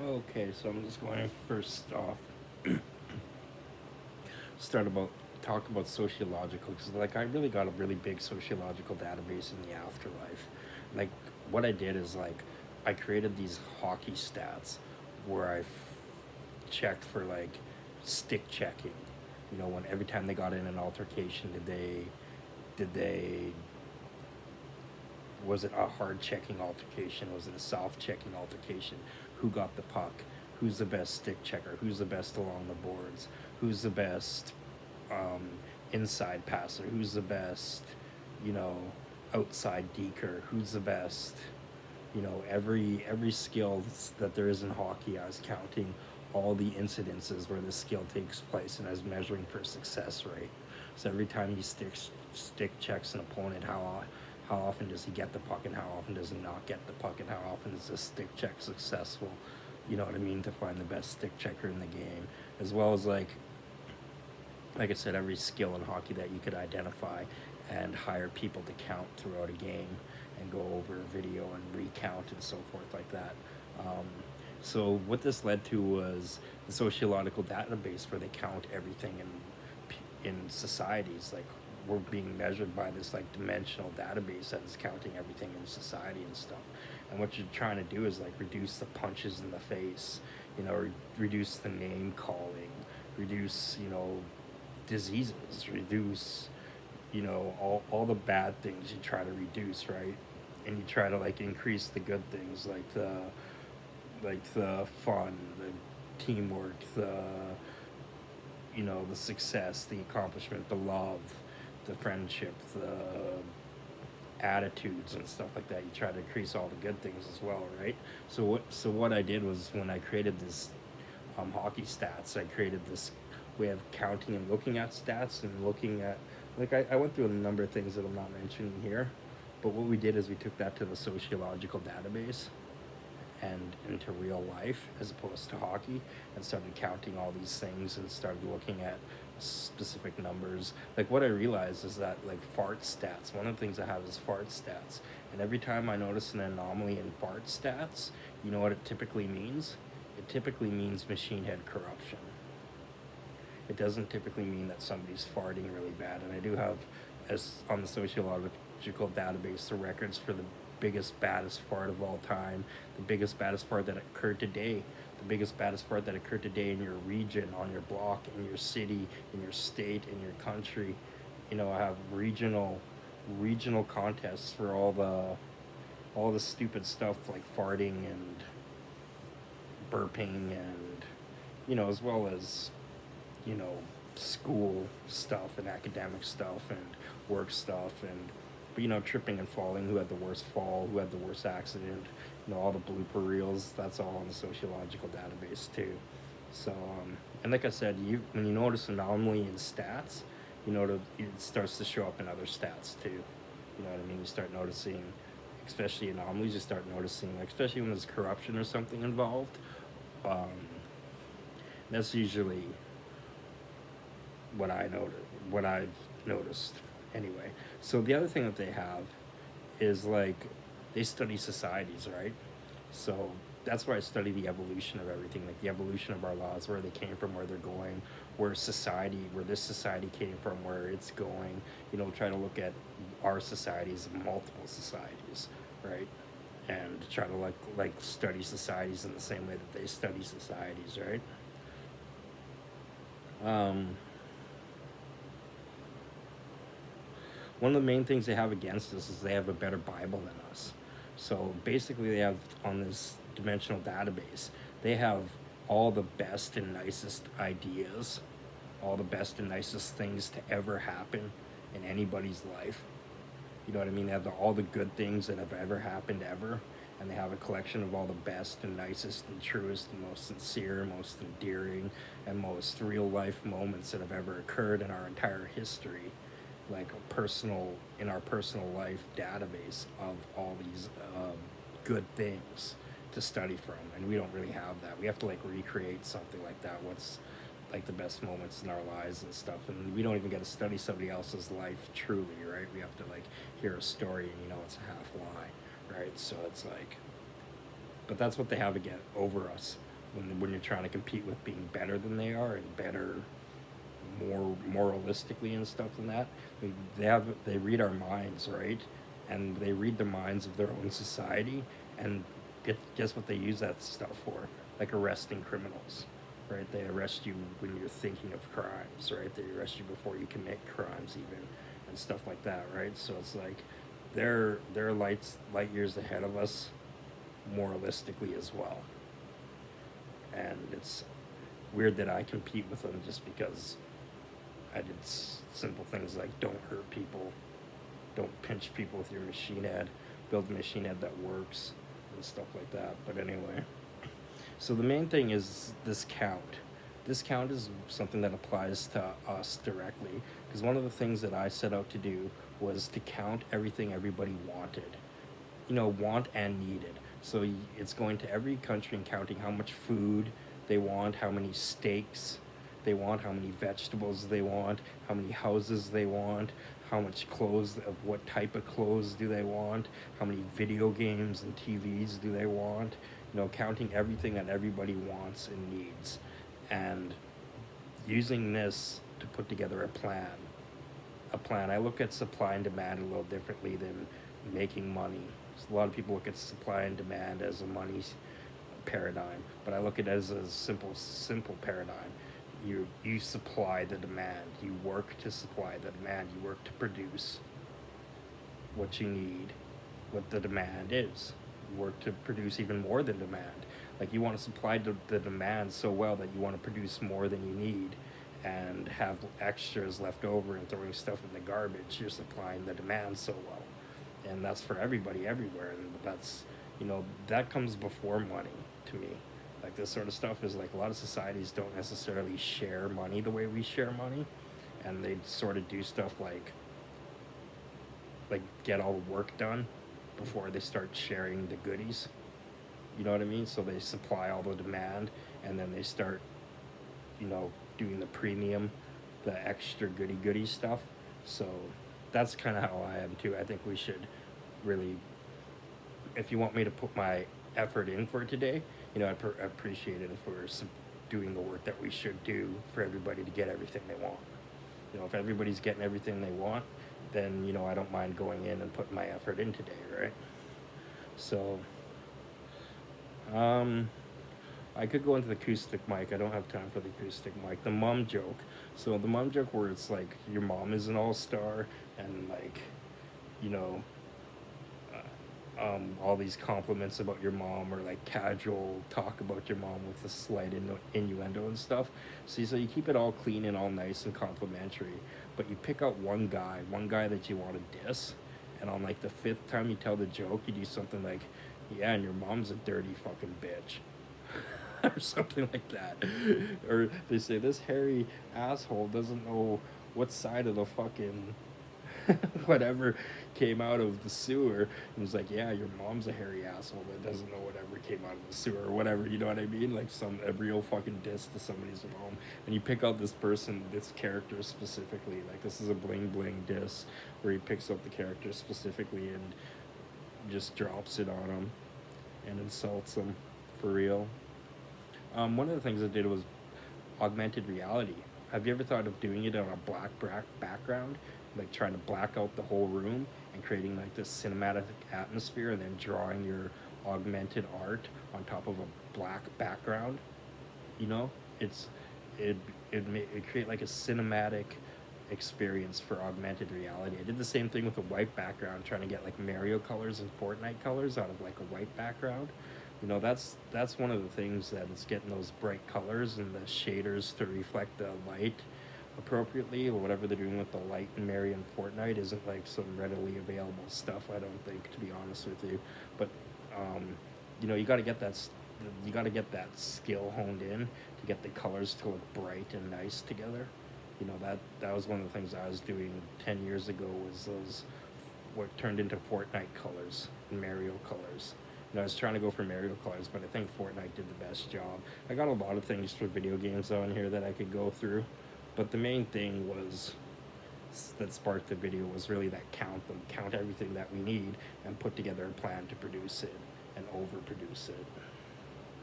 Okay, so I'm just going to first off start about talk about sociological because like I really got a really big sociological database in the afterlife. Like what I did is like I created these hockey stats where checked for like stick checking. You know, when every time they got in an altercation, did they was it a hard checking altercation? Was it a soft checking altercation? Who got the puck? Who's the best stick checker? Who's the best along the boards? Who's the best um, inside passer? Who's the best, you know, outside deker? Who's the best? You know, every skill that there is in hockey, I was counting all the incidences where the skill takes place, and I was measuring for success rate. So every time he stick checks an opponent, how often does he get the puck, and how often does he not get the puck, and how often is this stick check successful? You know what I mean? To find the best stick checker in the game, as well as like I said, every skill in hockey that you could identify, and hire people to count throughout a game and go over a video and recount and so forth like that. Um, so what this led to was the sociological database where they count everything in societies. Like we're being measured by this like dimensional database that is counting everything in society and stuff. And what you're trying to do is like reduce the punches in the face, you know, reduce the name calling, reduce, you know, diseases, reduce, you know, all the bad things you try to reduce, right? And you try to like increase the good things like the fun, the teamwork, the, you know, the success, the accomplishment, the love, the friendship, the attitudes and stuff like that. You try to increase all the good things as well, right? So what I did was when I created this hockey stats, I created this way of counting and looking at stats and looking at like I went through a number of things that I'm not mentioning here, but what we did is we took that to the sociological database and into real life as opposed to hockey, and started counting all these things and started looking at specific numbers. Like what I realized is that like fart stats, one of the things I have is fart stats, and every time I notice an anomaly in fart stats, you know what it typically means? It typically means machine head corruption. It doesn't typically mean that somebody's farting really bad. And I do have, as on the sociological database, the records for the biggest, baddest fart of all time, the biggest, baddest fart that occurred today, the biggest, baddest fart that occurred today in your region, on your block, in your city, in your state, in your country. You know, I have regional contests for all the stupid stuff like farting and burping and, you know, as well as, you know, school stuff and academic stuff and work stuff and, but, you know, tripping and falling, who had the worst fall, who had the worst accident, you know, all the blooper reels, that's all in the sociological database too. So and like I said, you when you notice anomaly in stats, you know, it starts to show up in other stats too. You know what I mean? You start noticing, especially anomalies, you start noticing, like, especially when there's corruption or something involved. Um, that's usually what I noted, what I've noticed anyway. So the other thing that they have is like they study societies, right? So that's why I study the evolution of everything, like the evolution of our laws, where they came from, where they're going, where this society came from, where it's going. You know, try to look at our societies, multiple societies, right? And try to like study societies in the same way that they study societies, right? Um, One of the main things they have against us is they have a better Bible than us. So basically, they have on this dimensional database, they have all the best and nicest ideas, all the best and nicest things to ever happen in anybody's life. You know what I mean? They have all the good things that have ever happened ever, and they have a collection of all the best and nicest and truest and most sincere, most endearing, and most real life moments that have ever occurred in our entire history, like a personal in our personal life database of all these good things to study from, and we don't really have that. We have to like recreate something like that. What's like the best moments in our lives and stuff, and we don't even get to study somebody else's life truly, right? We have to like hear a story, and you know it's a half lie, right? So it's like, but that's what they have again over us. when you're trying to compete with being better than they are and better more moralistically and stuff than that. They read our minds, right? And they read the minds of their own society, and guess what they use that stuff for? Like arresting criminals, right? They arrest you when you're thinking of crimes, right? They arrest you before you commit crimes, even, and stuff like that, right? So it's like they're light years ahead of us, moralistically as well, and it's weird that I compete with them just because I did simple things like don't hurt people, don't pinch people with your machine head, build a machine head that works, and stuff like that. But anyway, so the main thing is this count. This count is something that applies to us directly, because one of the things that I set out to do was to count everything everybody wanted, want and needed. So it's going to every country and counting how much food they want, how many steaks they want, how many vegetables they want, how many houses they want, how much clothes, of what type of clothes do they want, how many video games and TVs do they want, counting everything that everybody wants and needs, and using this to put together a plan. I look at supply and demand a little differently than making money. So a lot of people look at supply and demand as a money paradigm, but I look at it as a simple paradigm. You supply the demand. You work to supply the demand. You work to produce what you need, what the demand is. You work to produce even more than demand. Like you want to supply the demand so well that you want to produce more than you need and have extras left over and throwing stuff in the garbage. You're supplying the demand so well. And that's for everybody everywhere. And that's, that comes before money to me. Like this sort of stuff is like a lot of societies don't necessarily share money the way we share money. And they sort of do stuff like get all the work done before they start sharing the goodies. You know what I mean? So they supply all the demand and then they start, doing the premium, the extra goody stuff. So that's kind of how I am too. I think we should really, if you want me to put my effort in for today, I appreciate it if we're doing the work that we should do for everybody to get everything they want. If everybody's getting everything they want, then, I don't mind going in and putting my effort in today, right? So, I could go into the acoustic mic. I don't have time for the acoustic mic. The mom joke. So the mom joke where it's like your mom is an all-star and you know, all these compliments about your mom or like casual talk about your mom with a slight innuendo and stuff. So you keep it all clean and all nice and complimentary, but you pick out one guy that you want to diss, and on like the fifth time you tell the joke, you do something like, yeah, and your mom's a dirty fucking bitch. Or something like that. Or they say this hairy asshole doesn't know what side of the fucking whatever came out of the sewer. And it's like, yeah, your mom's a hairy asshole that doesn't know whatever came out of the sewer or whatever, you know what I mean? Like a real fucking diss to somebody's mom. And you pick out this person, this character specifically. Like this is a bling bling diss where he picks out the character specifically and just drops it on him and insults him for real. One of the things I did was augmented reality. Have you ever thought of doing it on a black background? Like trying to black out the whole room and creating like this cinematic atmosphere and then drawing your augmented art on top of a black background? It'd create like a cinematic experience for augmented reality. I did the same thing with a white background, trying to get like Mario colors and Fortnite colors out of like a white background. That's one of the things that is getting those bright colors and the shaders to reflect the light appropriately, or whatever they're doing with the light in Mario and Fortnite isn't like some readily available stuff, I don't think, to be honest with you. But you got to get that skill honed in to get the colors to look bright and nice together. That was one of the things I was doing 10 years ago, was those what turned into Fortnite colors and Mario colors. I was trying to go for Mario colors, but I think Fortnite did the best job. I got a lot of things for video games on here that I could go through, but the main thing was that sparked the video was really that count everything that we need and put together a plan to produce it and overproduce it.